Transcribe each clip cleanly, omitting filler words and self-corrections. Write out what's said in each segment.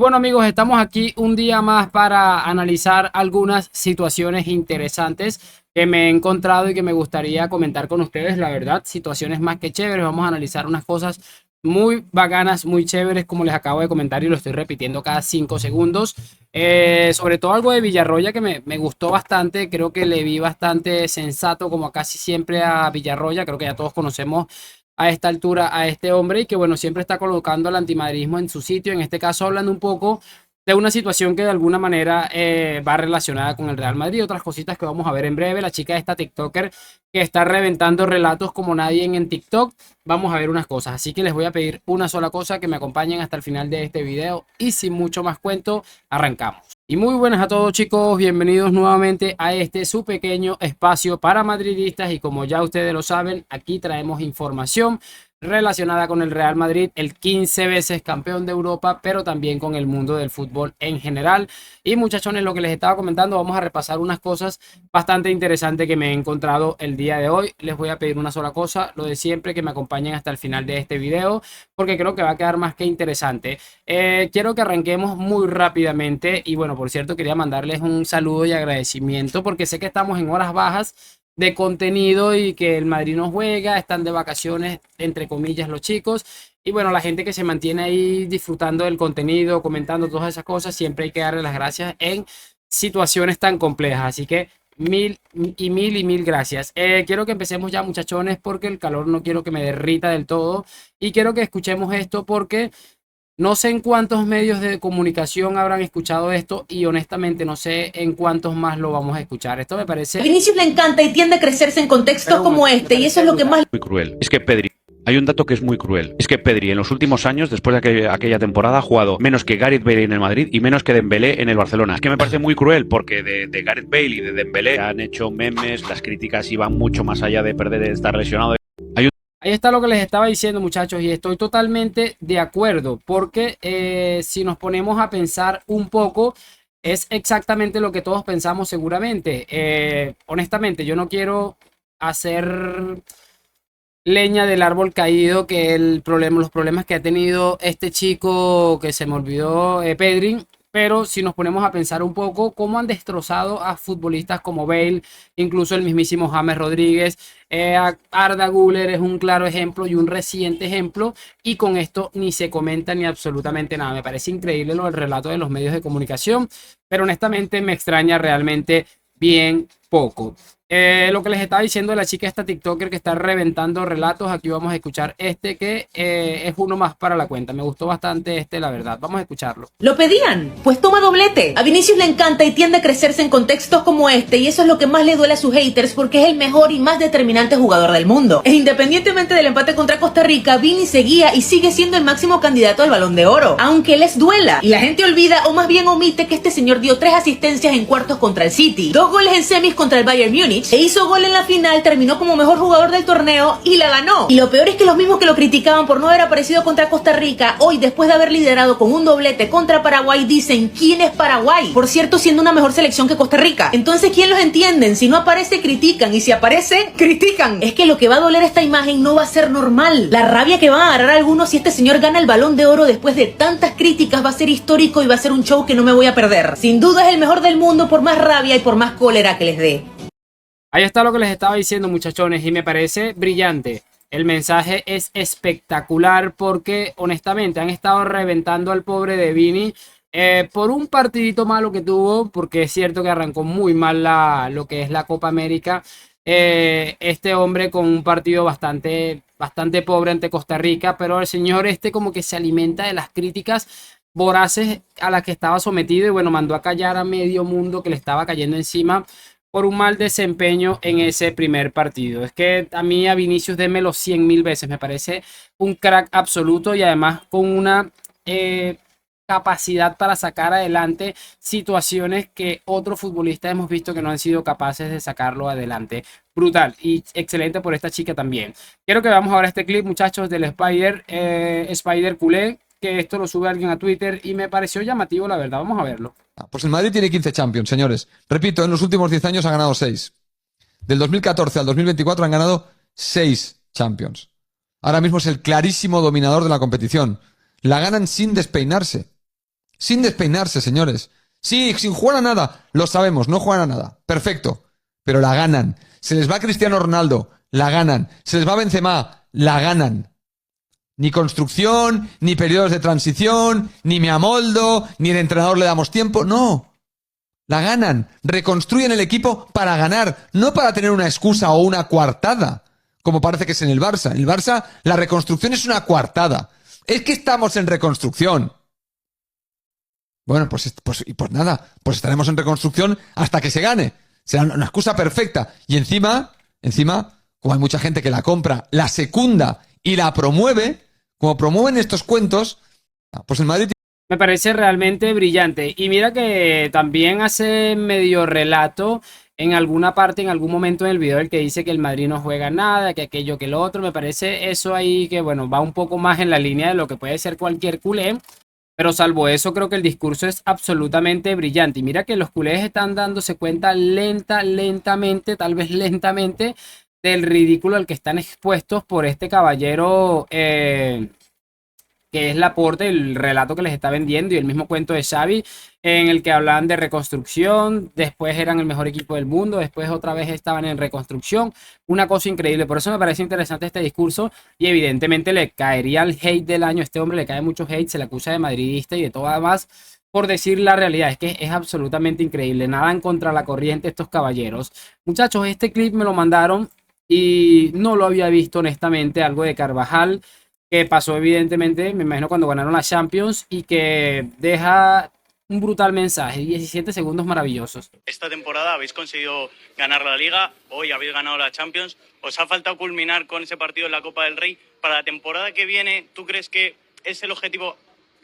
bueno amigos, estamos aquí un día más para analizar algunas situaciones interesantes que me he encontrado y que me gustaría comentar con ustedes. La verdad, situaciones más que chéveres. Vamos a analizar unas cosas muy bacanas, muy chéveres, como les acabo de comentar y lo estoy repitiendo cada 5 segundos. Sobre todo algo de Villarroya que me gustó bastante. Creo que le vi bastante sensato, como casi siempre a Villarroya. Creo que ya todos conocemos a esta altura a este hombre y que bueno, siempre está colocando el antimadridismo en su sitio, en este caso hablando un poco de una situación que de alguna manera va relacionada con el Real Madrid, otras cositas que vamos a ver en breve, la chica esta TikToker que está reventando relatos como nadie en TikTok, vamos a ver unas cosas, así que les voy a pedir una sola cosa, que me acompañen hasta el final de este video y sin mucho más cuento, arrancamos. Y muy buenas a todos chicos, bienvenidos nuevamente a este su pequeño espacio para madridistas y como ya ustedes lo saben, aquí traemos información relacionada con el Real Madrid, el 15 veces campeón de Europa, pero también con el mundo del fútbol en general. Y muchachones, lo que les estaba comentando, vamos a repasar unas cosas bastante interesantes que me he encontrado el día de hoy. Les voy a pedir una sola cosa, lo de siempre, que me acompañen hasta el final de este video, porque creo que va a quedar más que interesante. Quiero que arranquemos muy rápidamente y bueno, por cierto, quería mandarles un saludo y agradecimiento porque sé que estamos en horas bajas de contenido y que el Madrid no juega, están de vacaciones, entre comillas, los chicos. Y bueno, la gente que se mantiene ahí disfrutando del contenido, comentando todas esas cosas, siempre hay que darle las gracias en situaciones tan complejas. Así que mil gracias. Quiero que empecemos ya, muchachones, porque el calor no quiero que me derrita del todo. Y quiero que escuchemos esto porque no sé en cuántos medios de comunicación habrán escuchado esto y honestamente no sé en cuántos más lo vamos a escuchar. Esto me parece... A Vinicius le encanta y tiende a crecerse en contextos como este y eso es lo que más... Muy cruel. Es que Pedri... Hay un dato que es muy cruel. Es que Pedri en los últimos años, después de aquella temporada, ha jugado menos que Gareth Bale en el Madrid y menos que Dembélé en el Barcelona. Es que me parece muy cruel porque de Gareth Bale y de Dembélé han hecho memes, las críticas iban mucho más allá de perder, de estar lesionado. Ahí está lo que les estaba diciendo, muchachos, y estoy totalmente de acuerdo, porque si nos ponemos a pensar un poco, es exactamente lo que todos pensamos seguramente. Honestamente, yo no quiero hacer leña del árbol caído, que los problemas que ha tenido este chico, que se me olvidó, Pedri. Pero si nos ponemos a pensar un poco cómo han destrozado a futbolistas como Bale, incluso el mismísimo James Rodríguez, Arda Güler es un claro ejemplo y un reciente ejemplo, y con esto ni se comenta ni absolutamente nada. Me parece increíble el relato de los medios de comunicación, pero honestamente me extraña realmente bien poco. Lo que les estaba diciendo de la chica esta TikToker que está reventando relatos, aquí vamos a escuchar este que es uno más para la cuenta. Me gustó bastante este, la verdad. Vamos a escucharlo. ¿Lo pedían? Pues toma doblete. A Vinicius le encanta y tiende a crecerse en contextos como este y eso es lo que más le duele a sus haters porque es el mejor y más determinante jugador del mundo. E independientemente del empate contra Costa Rica, Vini seguía y sigue siendo el máximo candidato al Balón de Oro, aunque les duela. Y la gente olvida o más bien omite que este señor dio 3 asistencias en cuartos contra el City, 2 goles en semis contra el Bayern Múnich e hizo gol en la final, terminó como mejor jugador del torneo y la ganó. Y lo peor es que los mismos que lo criticaban por no haber aparecido contra Costa Rica, hoy después de haber liderado con un doblete contra Paraguay, dicen ¿quién es Paraguay? Por cierto, siendo una mejor selección que Costa Rica. Entonces, ¿quién los entienden? Si no aparece, critican, y si aparece, critican. Es que lo que va a doler esta imagen no va a ser normal. La rabia que van a agarrar algunos si este señor gana el Balón de Oro después de tantas críticas va a ser histórico y va a ser un show que no me voy a perder. Sin duda es el mejor del mundo por más rabia y por más cólera que les dé. Ahí está lo que les estaba diciendo, muchachones, y me parece brillante. El mensaje es espectacular porque honestamente han estado reventando al pobre de Vini por un partidito malo que tuvo, porque es cierto que arrancó muy mal lo que es la Copa América. Este hombre con un partido bastante pobre ante Costa Rica, pero el señor como que se alimenta de las críticas voraces a las que estaba sometido y bueno, mandó a callar a medio mundo que le estaba cayendo encima por un mal desempeño en ese primer partido. Es que a mí a Vinicius démelo 100.000 veces, me parece un crack absoluto y además con una capacidad para sacar adelante situaciones que otros futbolistas hemos visto que no han sido capaces de sacarlo adelante. Brutal y excelente por esta chica también. Quiero que veamos ahora este clip, muchachos, del Spider culé, que esto lo sube alguien a Twitter y me pareció llamativo, la verdad. Vamos a verlo. Pues el Madrid tiene 15 Champions, señores. Repito, en los últimos 10 años ha ganado 6. Del 2014 al 2024 han ganado 6 Champions. Ahora mismo es el clarísimo dominador de la competición. La ganan sin despeinarse. sin despeinarse, señores. Sí, sin jugar a nada. Lo sabemos, no juegan a nada. Perfecto. Pero la ganan. Se les va Cristiano Ronaldo, la ganan. Se les va Benzema, la ganan. Ni construcción, ni periodos de transición, ni me amoldo, ni el entrenador le damos tiempo. No. La ganan. Reconstruyen el equipo para ganar, no para tener una excusa o una coartada, como parece que es en el Barça. En el Barça, la reconstrucción es una coartada. Es que estamos en reconstrucción. Bueno, pues nada, pues estaremos en reconstrucción hasta que se gane. Será una excusa perfecta. Y encima, como hay mucha gente que la compra, la secunda y la promueve, como promueven estos cuentos, pues el Madrid... Me parece realmente brillante. Y mira que también hace medio relato en alguna parte, en algún momento en el video, el que dice que el Madrid no juega nada, que aquello, que lo otro. Me parece eso ahí que, bueno, va un poco más en la línea de lo que puede ser cualquier culé. Pero salvo eso, creo que el discurso es absolutamente brillante. Y mira que los culés están dándose cuenta lentamente, tal vez lentamente, del ridículo al que están expuestos por este caballero que es Laporte, el relato que les está vendiendo y el mismo cuento de Xavi, en el que hablaban de reconstrucción, después eran el mejor equipo del mundo, después otra vez estaban en reconstrucción, una cosa increíble. Por eso me parece interesante este discurso y evidentemente le caería el hate del año. A este hombre le cae mucho hate, se le acusa de madridista y de todo más, por decir la realidad. Es que es absolutamente increíble, nadan contra la corriente estos caballeros. Muchachos, este clip me lo mandaron y no lo había visto honestamente, algo de Carvajal, que pasó evidentemente, me imagino, cuando ganaron la Champions y que deja un brutal mensaje, 17 segundos maravillosos. Esta temporada habéis conseguido ganar la Liga, hoy habéis ganado la Champions, os ha faltado culminar con ese partido en la Copa del Rey. Para la temporada que viene, ¿tú crees que es el objetivo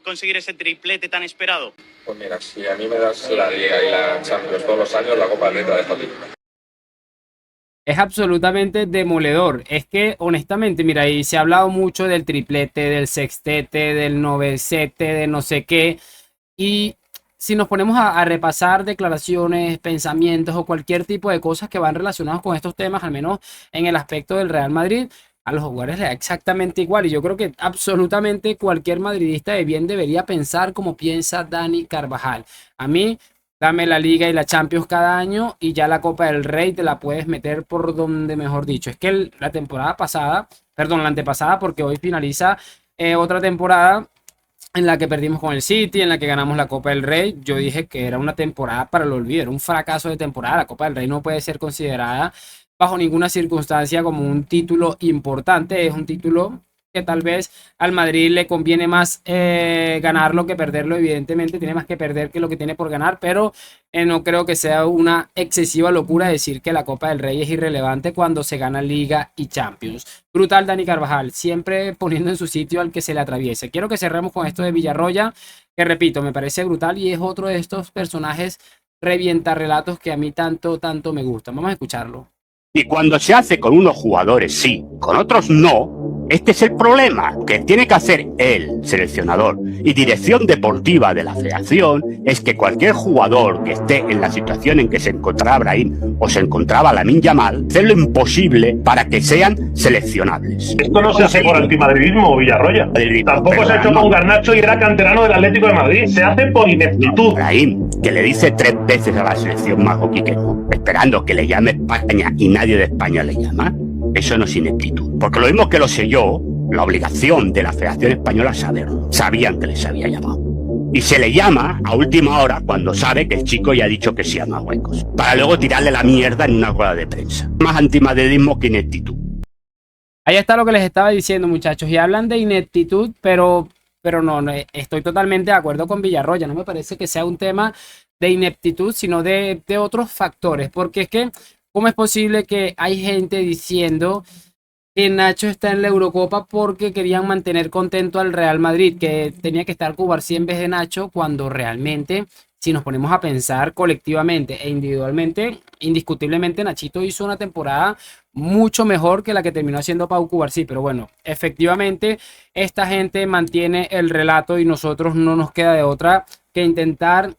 conseguir ese triplete tan esperado? Pues mira, si a mí me das la Liga y la Champions todos los años, la Copa del Rey te la dejo a ti. Es absolutamente demoledor. Es que, honestamente, mira, y se ha hablado mucho del triplete, del sextete, del novecete, de no sé qué. Y si nos ponemos a repasar declaraciones, pensamientos o cualquier tipo de cosas que van relacionados con estos temas, al menos en el aspecto del Real Madrid, a los jugadores le da exactamente igual. Y yo creo que absolutamente cualquier madridista de bien debería pensar como piensa Dani Carvajal. A mí, dame la Liga y la Champions cada año y ya la Copa del Rey te la puedes meter por donde, mejor dicho. Es que la temporada pasada, perdón, la antepasada, porque hoy finaliza otra temporada en la que perdimos con el City, en la que ganamos la Copa del Rey. Yo dije que era una temporada para el olvido, era un fracaso de temporada. La Copa del Rey no puede ser considerada bajo ninguna circunstancia como un título importante. Es un título que tal vez al Madrid le conviene más ganarlo que perderlo. Evidentemente tiene más que perder que lo que tiene por ganar, pero no creo que sea una excesiva locura decir que la Copa del Rey es irrelevante cuando se gana Liga y Champions. Brutal Dani Carvajal, siempre poniendo en su sitio al que se le atraviese. Quiero que cerremos con esto de Villarroya, que repito, me parece brutal y es otro de estos personajes revientarrelatos que a mí tanto me gustan. Vamos a escucharlo. Y cuando se hace con unos jugadores sí, con otros no, este es el problema, que tiene que hacer el seleccionador y dirección deportiva de la federación, es que cualquier jugador que esté en la situación en que se encontraba Brahim o se encontraba Lamine Yamal, hacer lo imposible para que sean seleccionables. Esto no se hace por antimadridismo, Villarroya. Tampoco se ha hecho con Garnacho y era canterano del Atlético de Madrid. Se hace por ineptitud. Brahim, que le dice 3 veces a la selección marroquí que no, esperando que le llame España y nadie de España le llama. Eso no es ineptitud. Porque lo mismo que lo sé yo, la obligación de la Federación Española es saberlo. Sabían que les había llamado. Y se le llama a última hora cuando sabe que el chico ya ha dicho que sí a Marruecos. Para luego tirarle la mierda en una rueda de prensa. Más antimadridismo que ineptitud. Ahí está lo que les estaba diciendo, muchachos. Y hablan de ineptitud, pero no, estoy totalmente de acuerdo con Villarroya. No me parece que sea un tema de ineptitud, sino de otros factores. Porque es que, ¿cómo es posible que hay gente diciendo que Nacho está en la Eurocopa porque querían mantener contento al Real Madrid, que tenía que estar Cubarsí en vez de Nacho, cuando realmente, si nos ponemos a pensar colectivamente e individualmente, indiscutiblemente Nachito hizo una temporada mucho mejor que la que terminó haciendo Pau Cubarsí? Pero bueno, efectivamente esta gente mantiene el relato y nosotros no nos queda de otra que intentar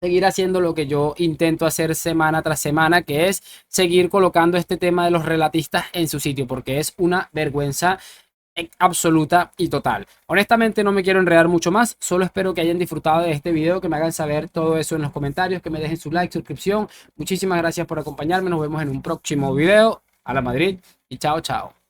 seguir haciendo lo que yo intento hacer semana tras semana, que es seguir colocando este tema de los relatistas en su sitio, porque es una vergüenza absoluta y total. Honestamente no me quiero enredar mucho más, solo espero que hayan disfrutado de este video, que me hagan saber todo eso en los comentarios, que me dejen su like, suscripción. Muchísimas gracias por acompañarme, nos vemos en un próximo video. A la Madrid y chao, chao.